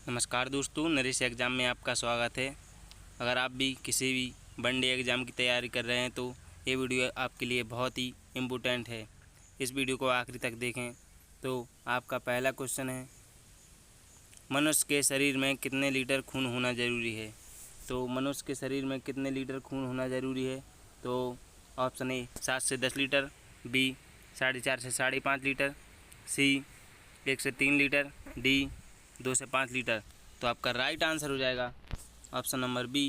नमस्कार दोस्तों, नरेश एग्ज़ाम में आपका स्वागत है। अगर आप भी किसी भी वनडे एग्ज़ाम की तैयारी कर रहे हैं तो ये वीडियो आपके लिए बहुत ही इम्पोर्टेंट है। इस वीडियो को आखिरी तक देखें। तो आपका पहला क्वेश्चन है, मनुष्य के शरीर में कितने लीटर खून होना ज़रूरी है। तो मनुष्य के शरीर में कितने लीटर खून होना ज़रूरी है। तो ऑप्शन ए 7 से 10 लीटर, बी 4.5 से 5.5 लीटर, सी 1 से 3 लीटर, डी 2 से 5 लीटर। तो आपका राइट आंसर हो जाएगा ऑप्शन नंबर बी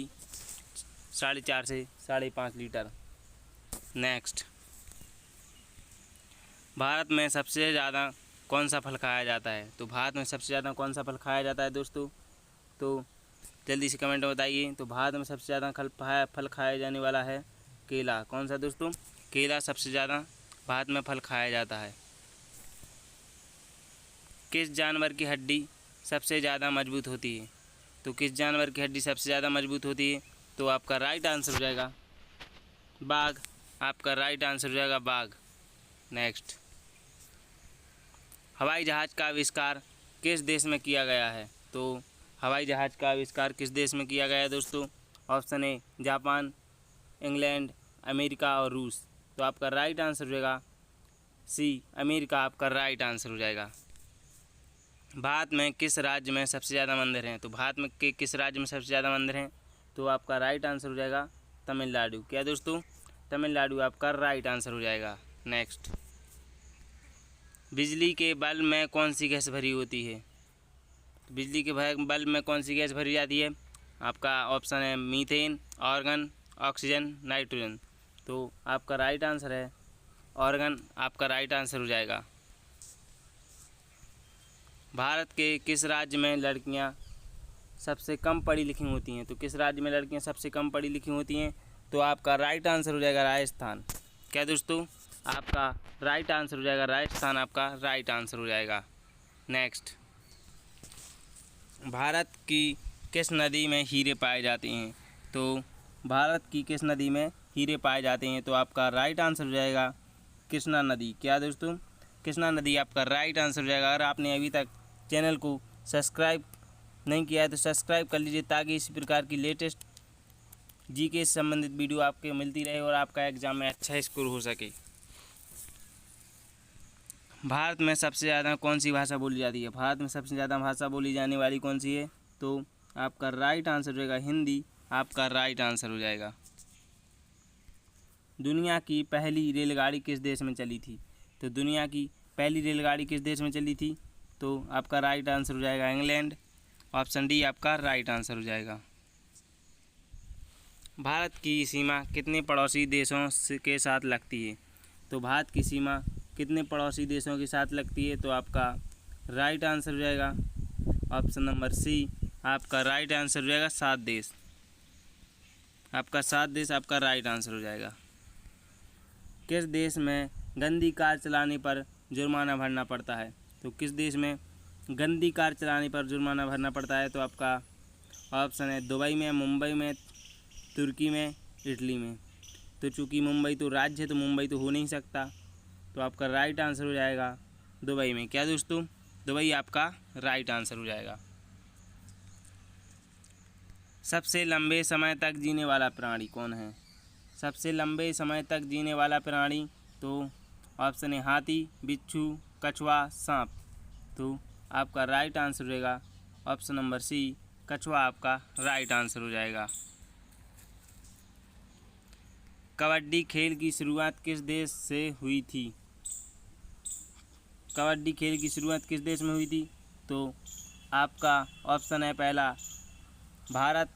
4.5 से 5.5 लीटर। नेक्स्ट, भारत में सबसे ज़्यादा कौन सा फल खाया जाता है। तो भारत में सबसे ज़्यादा कौन सा फल खाया जाता है दोस्तों, तो जल्दी से कमेंट में बताइए। तो भारत में सबसे ज़्यादा फल खाया जाने वाला है केला। कौन सा दोस्तों, केला सबसे ज़्यादा भारत में फल खाया जाता है। किस जानवर की हड्डी सबसे ज़्यादा मजबूत होती है। तो किस जानवर की हड्डी सबसे ज़्यादा मजबूत होती है। तो आपका राइट आंसर हो जाएगा बाघ। आपका राइट आंसर हो जाएगा बाघ। नेक्स्ट, हवाई जहाज़ का आविष्कार किस देश में किया गया है। तो हवाई जहाज़ का आविष्कार किस देश में किया गया है दोस्तों। Option A Japan, England, America और रूस। तो आपका राइट आंसर हो जाएगा सी अमेरिका। आपका राइट आंसर हो जाएगा। भारत में किस राज्य में सबसे ज़्यादा मंदिर हैं। तो भारत में किस राज्य में सबसे ज़्यादा मंदिर हैं। तो आपका राइट आंसर हो जाएगा तमिलनाडु। क्या दोस्तों, तमिलनाडु आपका राइट आंसर हो जाएगा। नेक्स्ट, बिजली के बल्ब में कौन सी गैस भरी होती है। तो बिजली के बल्ब में कौन सी गैस भरी जाती है। आपका ऑप्शन है मीथेन, आर्गन, ऑक्सीजन, नाइट्रोजन। तो आपका राइट आंसर है आर्गन। आपका राइट आंसर हो जाएगा। भारत के किस राज्य में लड़कियां सबसे कम पढ़ी लिखी होती हैं। तो किस राज्य में लड़कियां सबसे कम पढ़ी लिखी होती हैं। तो आपका राइट आंसर हो जाएगा राजस्थान। क्या दोस्तों, आपका राइट आंसर हो जाएगा राजस्थान। आपका राइट आंसर हो जाएगा। नेक्स्ट, भारत की किस नदी में हीरे पाए जाते हैं। तो भारत की किस नदी में हीरे पाए जाते हैं। तो आपका राइट आंसर हो जाएगा कृष्णा नदी। क्या दोस्तों, कृष्णा नदी आपका राइट आंसर हो जाएगा। अगर आपने अभी तक चैनल को सब्सक्राइब नहीं किया है तो सब्सक्राइब कर लीजिए, ताकि इसी प्रकार की लेटेस्ट जीके से संबंधित वीडियो आपके मिलती रहे और आपका एग्ज़ाम में अच्छा स्कोर हो सके। भारत में सबसे ज़्यादा कौन सी भाषा बोली जाती है। भारत में सबसे ज़्यादा भाषा बोली जाने वाली कौन सी है। तो आपका राइट आंसर हो जाएगा हिंदी। आपका राइट आंसर हो जाएगा। दुनिया की पहली रेलगाड़ी किस देश में चली थी। तो दुनिया की पहली रेलगाड़ी किस देश में चली थी। तो आपका राइट आंसर हो जाएगा इंग्लैंड। ऑप्शन डी आपका राइट आंसर हो जाएगा। भारत की सीमा कितने पड़ोसी देशों के साथ लगती है। तो भारत की सीमा कितने पड़ोसी देशों के साथ लगती है। तो आपका राइट आंसर हो जाएगा ऑप्शन नंबर सी। आपका राइट आंसर हो जाएगा 7 देश। आपका 7 देश आपका राइट आंसर हो जाएगा। किस देश में गंदी कार चलाने पर जुर्माना भरना पड़ता है। तो किस देश में गंदी कार चलाने पर जुर्माना भरना पड़ता है। तो आपका ऑप्शन है दुबई में, मुंबई में, तुर्की में, इटली में। तो चूँकि मुंबई तो राज्य है तो मुंबई तो हो नहीं सकता। तो आपका राइट आंसर हो जाएगा दुबई में। क्या दोस्तों, दुबई आपका राइट आंसर हो जाएगा। सबसे लंबे समय तक जीने वाला प्राणी कौन है। सबसे लंबे समय तक जीने वाला प्राणी। तो ऑप्शन है हाथी, बिच्छू, कछुआ, सांप। तो आपका राइट आंसर हो जाएगा ऑप्शन नंबर सी कछुआ। आपका राइट आंसर हो जाएगा। कबड्डी खेल की शुरुआत किस देश से हुई थी। कबड्डी खेल की शुरुआत किस देश में हुई थी। तो आपका ऑप्शन है पहला भारत,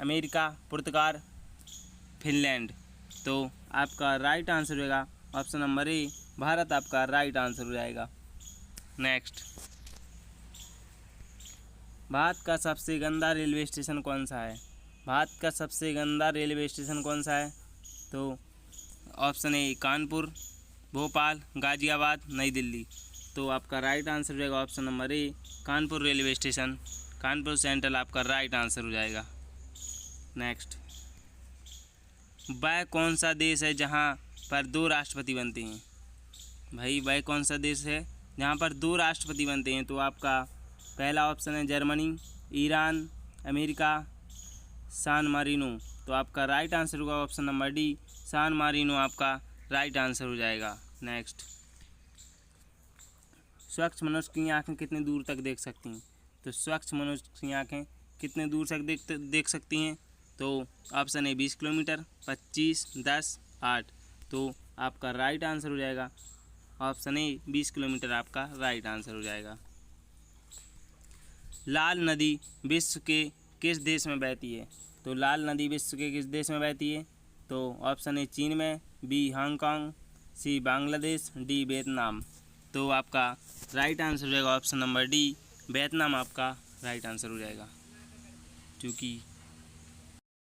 अमेरिका, पुर्तगाल, फिनलैंड। तो आपका राइट आंसर हो जाएगा ऑप्शन नंबर ए भारत। आपका राइट आंसर हो जाएगा। नेक्स्ट, भारत का सबसे गंदा रेलवे स्टेशन कौन सा है। भारत का सबसे गंदा रेलवे स्टेशन कौन सा है। तो ऑप्शन ए कानपुर, भोपाल, गाज़ियाबाद, नई दिल्ली। तो आपका राइट आंसर हो जाएगा option number A Kanpur railway station. Kanpur central आपका राइट आंसर हो जाएगा। नेक्स्ट, वह कौन सा देश है जहाँ पर 2 राष्ट्रपति बनते हैं। भाई वह कौन सा देश है जहाँ पर 2 राष्ट्रपति बनते हैं। तो आपका पहला ऑप्शन है जर्मनी, ईरान, अमेरिका, सान मारिनो। तो आपका राइट आंसर होगा ऑप्शन नंबर डी, सान मारिनो आपका राइट आंसर हो जाएगा। नेक्स्ट, स्वच्छ मनुष्य की आँखें कितने दूर तक देख सकती हैं? तो स्वच्छ मनुष्य की आँखें कितने दूर तक देख सकती हैं? तो ऑप्शन ए 20 किलोमीटर, 25, 10, 8। तो आपका राइट आंसर हो जाएगा ऑप्शन ए 20 किलोमीटर आपका राइट आंसर हो जाएगा। लाल नदी विश्व के किस देश में बहती है? तो लाल नदी विश्व के किस देश में बहती है? तो ऑप्शन ए चीन में, बी हांगकांग, सी बांग्लादेश, डी वियतनाम। तो आपका राइट आंसर हो जाएगा ऑप्शन नंबर डी, वियतनाम आपका राइट आंसर हो जाएगा, क्योंकि